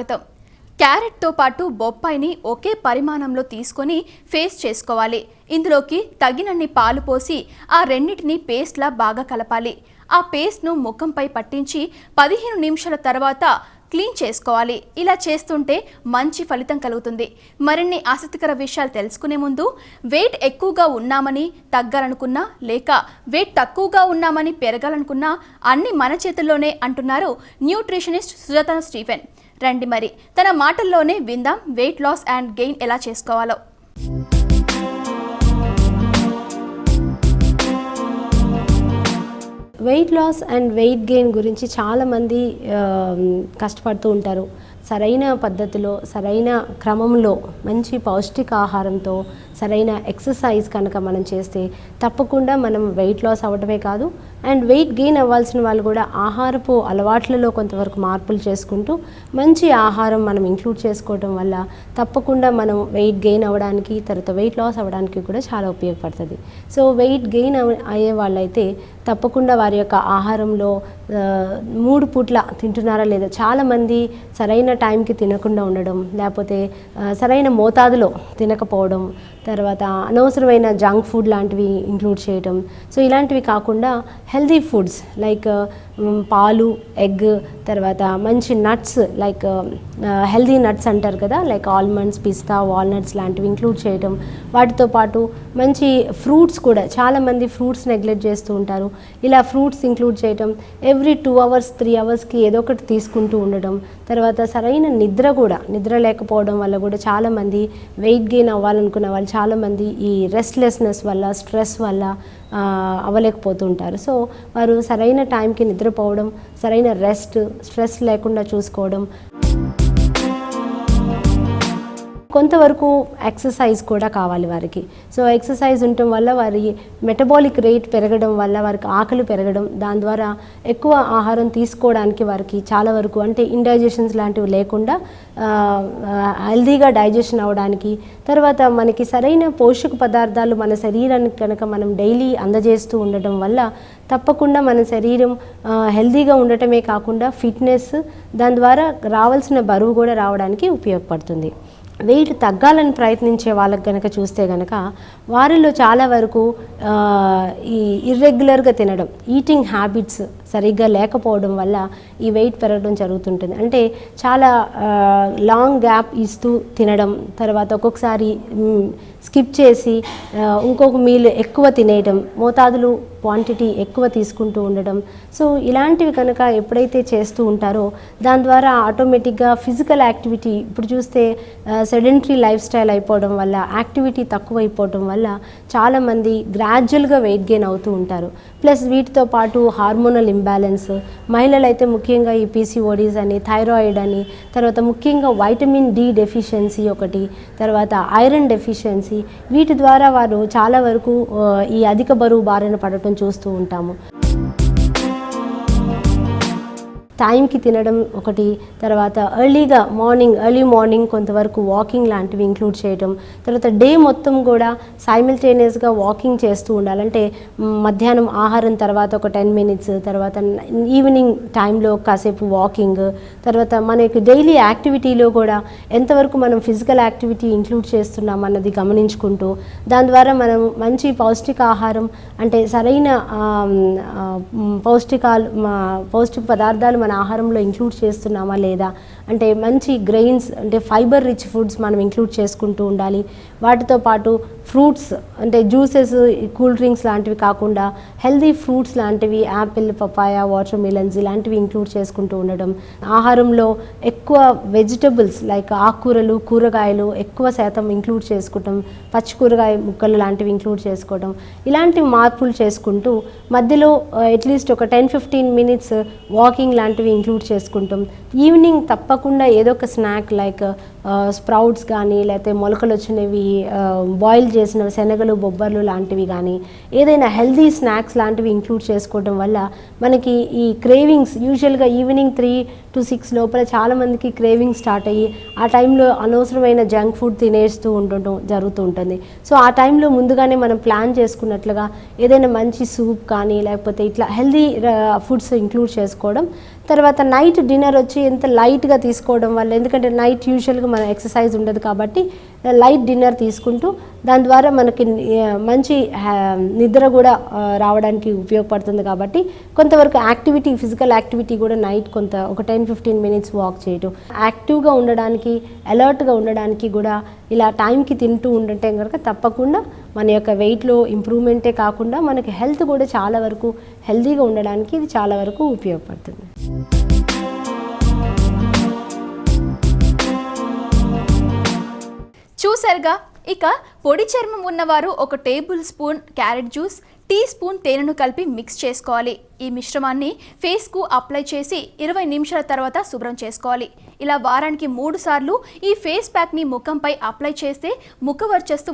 స్వాగతం. క్యారెట్తో పాటు బొప్పాయిని ఒకే పరిమాణంలో తీసుకొని ఫేస్ చేసుకోవాలి. ఇందులోకి తగినన్ని పాలు పోసి ఆ రెండింటిని పేస్ట్లా బాగా కలపాలి. ఆ పేస్ట్ను ముఖంపై పట్టించి 15 నిమిషాల తర్వాత క్లీన్ చేసుకోవాలి. ఇలా చేస్తుంటే మంచి ఫలితం కలుగుతుంది. మరిన్ని ఆసక్తికర విషయాలు తెలుసుకునే ముందు వెయిట్ ఎక్కువగా ఉన్నామని తగ్గాలనుకున్నా లేక వెయిట్ తక్కువగా ఉన్నామని పెరగాలనుకున్నా అన్ని మన చేతుల్లోనే అంటున్నారు న్యూట్రిషనిస్ట్ సుజాత స్టీఫెన్. రండి మరి తన మాటల్లోనే విందాం వెయిట్ లాస్ అండ్ గెయిన్ ఎలా చేసుకోవాలో. Weight loss and weight gain గురించి చాలామంది కష్టపడుతూ ఉంటారు. సరైన పద్ధతిలో, సరైన క్రమంలో, మంచి పౌష్టికాహారంతో, సరైన ఎక్సర్సైజ్ కనుక మనం చేస్తే తప్పకుండా మనం వెయిట్ లాస్ అవ్వడమే కాదు అండ్ వెయిట్ గెయిన్ అవ్వాల్సిన వాళ్ళు కూడా ఆహారపు అలవాట్లలో కొంతవరకు మార్పులు చేసుకుంటూ మంచి ఆహారం మనం ఇంక్లూడ్ చేసుకోవడం వల్ల తప్పకుండా మనం వెయిట్ గెయిన్ అవ్వడానికి, తర్వాత వెయిట్ లాస్ అవ్వడానికి కూడా చాలా ఉపయోగపడుతుంది. సో వెయిట్ గెయిన్ అయ్యే వాళ్ళైతే తప్పకుండా వారి యొక్క ఆహారంలో 3 పూట్ల తింటున్నారా లేదా, చాలామంది సరైన టైంకి తినకుండా ఉండడం, లేకపోతే సరైన మోతాదులో తినకపోవడం, తర్వాత అనవసరమైన జంక్ ఫుడ్ లాంటివి ఇంక్లూడ్ చేయడం. సో ఇలాంటివి కాకుండా హెల్దీ ఫుడ్స్ లైక్ పాలు, ఎగ్, తర్వాత మంచి నట్స్ లైక్ హెల్దీ నట్స్ అంటారు కదా, లైక్ ఆల్మండ్స్, పిస్తా, వాల్నట్స్ లాంటివి ఇంక్లూడ్ చేయడం. వాటితో పాటు మంచి ఫ్రూట్స్ కూడా, చాలామంది ఫ్రూట్స్ నెగ్లెక్ట్ చేస్తూ ఉంటారు. ఇలా ఫ్రూట్స్ ఇంక్లూడ్ చేయడం, ఎవ్రీ 2 అవర్స్ 3 అవర్స్కి ఏదో ఒకటి తీసుకుంటూ ఉండడం. తర్వాత సరైన నిద్ర లేకపోవడం వల్ల కూడా చాలామంది వెయిట్ గెయిన్ అవ్వాలనుకున్న వాళ్ళు చాలామంది ఈ రెస్ట్లెస్నెస్ వల్ల, స్ట్రెస్ వల్ల అవ్వలేకపోతూ ఉంటారు. సో వారు సరైన టైంకి నిద్రపోవడం, సరైన రెస్ట్, స్ట్రెస్ లేకుండా చూసుకోవడం, కొంతవరకు ఎక్సర్సైజ్ కూడా కావాలి వారికి. సో ఎక్సర్సైజ్ ఉండటం వల్ల వారి మెటబాలిక్ రేట్ పెరగడం వల్ల వారికి ఆకలి పెరగడం, దాని ద్వారా ఎక్కువ ఆహారం తీసుకోవడానికి వారికి చాలా వరకు అంటే ఇండైజెషన్స్ లాంటివి లేకుండా హెల్దీగా డైజెషన్ అవ్వడానికి, తర్వాత మనకి సరైన పోషక పదార్థాలు మన శరీరానికి కనుక మనం డైలీ అందజేస్తూ ఉండటం వల్ల తప్పకుండా మన శరీరం హెల్దీగా ఉండటమే కాకుండా ఫిట్నెస్, దాని ద్వారా రావాల్సిన బరువు కూడా రావడానికి ఉపయోగపడుతుంది. వెయిట్ తగ్గాలని ప్రయత్నించే వాళ్ళకి కనుక చూస్తే కనుక వారిలో చాలా వరకు ఈ ఇర్రెగ్యులర్గా తినడం, ఈటింగ్ హ్యాబిట్స్ సరిగ్గా లేకపోవడం వల్ల ఈ వెయిట్ పెరగడం జరుగుతుంటుంది. అంటే చాలా లాంగ్ గ్యాప్ ఇస్తూ తినడం, తర్వాత ఒక్కొక్కసారి స్కిప్ చేసి ఇంకొక మీల్ ఎక్కువ తినేయడం, మోతాదులు క్వాంటిటీ ఎక్కువ తీసుకుంటూ ఉండడం. సో ఇలాంటివి కనుక ఎప్పుడైతే చేస్తూ ఉంటారో దాని ద్వారా ఆటోమేటిక్గా ఫిజికల్ యాక్టివిటీ, ఇప్పుడు చూస్తే సెడెంటరీ లైఫ్ స్టైల్ అయిపోవడం వల్ల, యాక్టివిటీ తక్కువ అయిపోవడం వల్ల చాలామంది గ్రాడ్యువల్గా వెయిట్ గెయిన్ అవుతూ ఉంటారు. ప్లస్ వీటితో పాటు హార్మోనల్ ఇంబ్యాలెన్స్, మహిళలైతే ముఖ్యంగా ఈ పీసీఓడీస్ అని, థైరాయిడ్ అని, తర్వాత ముఖ్యంగా వైటమిన్ డి డెఫిషియన్సీ ఒకటి, తర్వాత ఐరన్ డెఫిషియన్సీ, వీటి ద్వారా వారు చాలా వరకు ఈ అధిక బరువు బారిన పడటం చూస్తూ ఉంటాము. టైంకి తినడం ఒకటి, తర్వాత ఎర్లీ మార్నింగ్ కొంతవరకు వాకింగ్ లాంటివి ఇంక్లూడ్ చేయడం, తర్వాత డే మొత్తం కూడా సైమిల్టేనియస్గా వాకింగ్ చేస్తూ ఉండాలంటే మధ్యాహ్నం ఆహారం తర్వాత ఒక 10 మినిట్స్, తర్వాత ఈవినింగ్ టైంలో కాసేపు వాకింగ్, తర్వాత మన యొక్క డైలీ యాక్టివిటీలో కూడా ఎంతవరకు మనం ఫిజికల్ యాక్టివిటీ ఇంక్లూడ్ చేస్తున్నాం అన్నది గమనించుకుంటూ, దాని ద్వారా మనం మంచి పౌష్టికాహారం అంటే సరైన పౌష్టిక పదార్థాలు మన ఆహారంలో ఇంక్లూడ్ చేస్తున్నామా లేదా, అంటే మంచి గ్రెయిన్స్ అంటే ఫైబర్ రిచ్ ఫుడ్స్ మనం ఇంక్లూడ్ చేసుకుంటూ ఉండాలి. వాటితో పాటు ఫ్రూట్స్ అంటే జ్యూసెస్, కూల్ డ్రింక్స్ లాంటివి కాకుండా హెల్దీ ఫ్రూట్స్ లాంటివి, యాపిల్, పపాయ, వాటర్ మిలన్స్ ఇలాంటివి ఇంక్లూడ్ చేసుకుంటూ ఉండడం. ఆహారంలో ఎక్కువ వెజిటబుల్స్ లైక్ ఆకుకూరలు, కూరగాయలు ఎక్కువ శాతం ఇంక్లూడ్ చేసుకోవడం, పచ్చి కూరగాయ ముక్కలు లాంటివి ఇంక్లూడ్ చేసుకోవడం, ఇలాంటి మార్పులు చేసుకుంటూ మధ్యలో అట్లీస్ట్ ఒక 10-15 మినిట్స్ వాకింగ్ లాంటివి ఇంక్లూడ్ చేసుకుంటాం. ఈవినింగ్ తప్పకుండా ఏదో ఒక స్నాక్ లైక్ స్ప్రౌట్స్ కానీ, లేకపోతే మొలకలు వచ్చినవి, బాయిల్ చేసిన శనగలు, బొబ్బర్లు లాంటివి కానీ, ఏదైనా హెల్దీ స్నాక్స్ లాంటివి ఇంక్లూడ్ చేసుకోవడం వల్ల మనకి ఈ క్రేవింగ్స్ యూజువల్గా ఈవినింగ్ 3 టు 6 లోపల చాలామందికి క్రేవింగ్ స్టార్ట్ అయ్యి ఆ టైంలో అనవసరమైన జంక్ ఫుడ్ తినేస్తూ ఉండటం జరుగుతూ ఉంటుంది. సో ఆ టైంలో ముందుగానే మనం ప్లాన్ చేసుకున్నట్లుగా ఏదైనా మంచి సూప్ కానీ లేకపోతే ఇట్లా హెల్దీ ఫుడ్స్ ఇంక్లూడ్ చేసుకోవడం. తర్వాత నైట్ డిన్నర్ వచ్చి ఎంత లైట్గా తీసుకోవడం వల్ల, ఎందుకంటే నైట్ యూజువల్గా మన ఎక్సర్సైజ్ ఉండదు కాబట్టి లైట్ డిన్నర్ తీసుకుంటూ దాని ద్వారా మనకి మంచి నిద్ర కూడా రావడానికి ఉపయోగపడుతుంది. కాబట్టి కొంతవరకు యాక్టివిటీ, ఫిజికల్ యాక్టివిటీ కూడా నైట్ కొంత ఒక 10-15 మినిట్స్ వాక్ చేయటం, యాక్టివ్గా ఉండడానికి, అలర్ట్గా ఉండడానికి కూడా ఇలా టైంకి తింటూ ఉండటం కనుక తప్పకుండా మన యొక్క వెయిట్లో ఇంప్రూవ్మెంటే కాకుండా మనకి హెల్త్ కూడా చాలా వరకు హెల్తీగా ఉండడానికి ఇది చాలా వరకు ఉపయోగపడుతుంది. చూసారుగా, ఇక పొడి చర్మం ఉన్నవారు 1 tablespoon carrot juice, teaspoon తేనెను కలిపి మిక్స్ చేసుకోవాలి. ఈ మిశ్రమాన్ని ఫేస్కు అప్లై చేసి 20 నిమిషాల తర్వాత శుభ్రం చేసుకోవాలి. ఇలా వారానికి 3 సార్లు ఈ ఫేస్ ప్యాక్ని ముఖంపై అప్లై చేస్తే ముఖ వర్చస్సు